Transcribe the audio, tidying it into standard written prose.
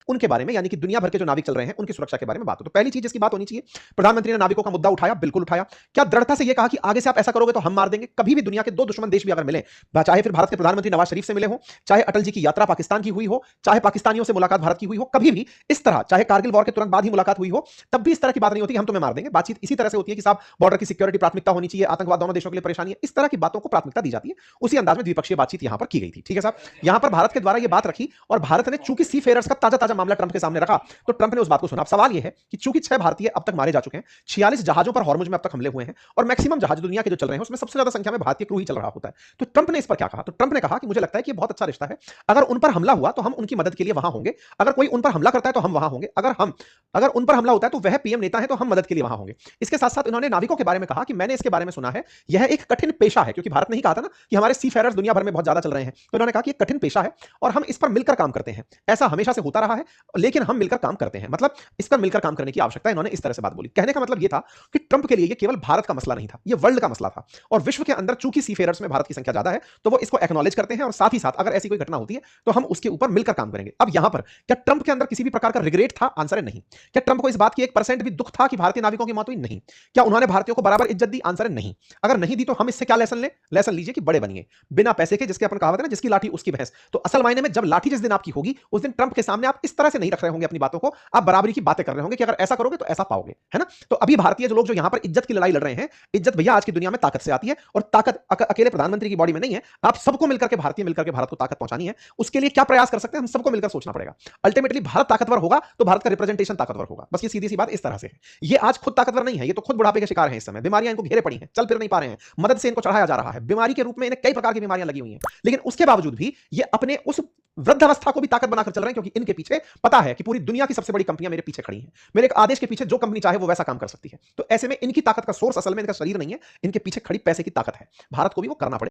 उनके बारे में, यानी कि दुनिया भर के जो नाविक चल रहे हैं उनकी सुरक्षा के बारे में बात हो। तो पहली चीज जिसकी बात होनी चाहिए, प्रधानमंत्री ने नाविकों का मुद्दा उठाया, बिल्कुल उठाया। क्या दृढ़ता से यह कहा कि आगे से आप ऐसा करोगे तो हम मार देंगे? कभी भी दुनिया के दो दुश्मन देश भी अगर मिले, चाहे फिर भारत के प्रधानमंत्री नवाज शरीफ से मिले हो, चाहे अटल जी की यात्रा पाकिस्तान की हुई हो, चाहे पाकिस्तानियों से मुलाकात भारत की हुई हो, कभी भी इस तरह, चाहे कारगिल वॉर के तुरंत बाद ही मुलाकात हुई हो, तब भी इस तरह की बात नहीं होती कि हम तुम्हें मार देंगे। बातचीत इसी तरह से होती है कि साहब बॉर्डर की सिक्योरिटी प्राथमिकता होनी चाहिए, आतंकवाद दोनों देशों के लिए परेशानी है, इस तरह की बातों को प्राथमिकता दी जाती है। उसी अंदाज में द्विपक्षीय बातचीत यहां पर की गई थी। ठीक है साहब, यहां पर भारत के द्वारा यह बात रखी और भारत ने चूंकि सी फेयरर्स का ताजा ताजा मामला ट्रंप के सामने रखा, तो ट्रंप ने उस बात को सुना। अब सवाल यह है कि चूंकि 6 भारतीय अब तक मारे जा चुके हैं, 46 जहाजों पर हॉर्मुज में अब तक हमले हुए हैं और मैक्सिमम जहाज दुनिया के जो चल रहे हैं उसमें सबसे ज्यादा संख्या में भारतीय क्रू ही चल रहा होता है, तो ट्रंप ने इस पर क्या कहा? तो ट्रंप ने कहा कि मुझे लगता है कि बहुत अच्छा रिश्ता है, अगर उन पर हमला हुआ तो हम उनकी मदद के लिए वहां होंगे, अगर कोई उन पर हमला करता है तो हम वहां होंगे, अगर उन पर हमला होता है तो वह पीएम नेता है तो हम मदद के लिए वहां होंगे। इसके साथ साथ इन्होंने नाविकों के बारे में कहा कि मैंने इसके बारे में सुना है, यह एक कठिन पेशा है, क्योंकि भारत ने ही कहा था ना कि हमारे सी फेयरर्स दुनिया भर में बहुत ज्यादा चल रहे हैं, तो इन्होंने कहा कि एक कठिन पेशा है और हम इस पर मिलकर काम करते हैं, ऐसा हमेशा से होता रहा है, लेकिन हम मिलकर काम करते हैं, मतलब इस पर मिलकर काम करने की आवश्यकता है। इन्होंने इस तरह से बात बोली। कहने का मतलब यह था कि ट्रंप के लिए यह केवल भारत का मसला नहीं था, यह वर्ल्ड का मसला था, और विश्व के अंदर चूंकि सी फेयरर्स में भारत की संख्या ज्यादा है तो वो इसको एक्नॉलेज करते हैं, और साथ ही साथ अगर ऐसी कोई घटना होती है तो हम उसके ऊपर मिलकर काम करेंगे। अब यहां पर क्या ट्रंप के अंदर किसी भी प्रकार का रिग्रेट था? आंसर है नहीं। क्या ट्रंप को इस बात की 1% भी दुख था कि भारतीय नाविकों की मौत हुई? नहीं। क्या उन्होंने भारतीयों को बराबर इज्जत दी? आंसर है नहीं। अगर नहीं दी तो हम इससे क्या लेसन लें? लेसन लीजिए कि बड़े बनिए, बिना पैसे के, जिसके अपन कहावत है ना, जिसकी लाठी उसकी भैंस। तो असल मायने में जब लाठी जिस दिन आपकी होगी उस दिन ट्रंप के सामने आप इस तरह से नहीं रख रहे होंगे अपनी बातों को, आप बराबरी की बातें कर रहे होंगे कि अगर ऐसा करोगे तो ऐसा पाओगे, है ना? तो अभी भारतीय जो लोग जो यहां पर इज्जत की लड़ाई लड़ रहे हैं, इज्जत भैया आज की दुनिया में ताकत से आती है, और ताकत अकेले प्रधानमंत्री की बॉडी में नहीं है। आप सबको मिलकर के, भारतीय मिलकर के भारत को ताकत पहुंचानी है। उसके लिए क्या प्रयास कर सकते हैं, हम सबको मिलकर सोचना पड़ेगा। अल्टीमेटली भारत ताकतवर होगा तो भारत का रिप्रेजेंटेशन ताकतवर होगा। बस ये सीधी सी बात इस तरह से है। ये आज खुद ताकतवर नहीं है, ये तो खुद बुढ़ापे के शिकार हैं, इस समय बीमारियां इनको घेरे पड़ी हैं, चल फिर नहीं पा रहे हैं, मदद से इनको चढ़ाया जा रहा है, बीमारी के रूप में इन्हें कई प्रकार की बीमारियां लगी हुई हैं, लेकिन उसके बावजूद भी ये अपने उस वृद्धावस्था को भी ताकत बनाकर चल रहे हैं, क्योंकि इनके पीछे पता है कि पूरी दुनिया की सबसे बड़ी कंपनियां मेरे पीछे खड़ी हैं, मेरे एक आदेश के पीछे जो कंपनी चाहे वो वैसा काम कर सकती है। तो ऐसे में इनकी ताकत का सोर्स असल में इनका शरीर नहीं है, इनके पीछे खड़ी पैसे की ताकत है। भारत को भी वो करना पड़ेगा।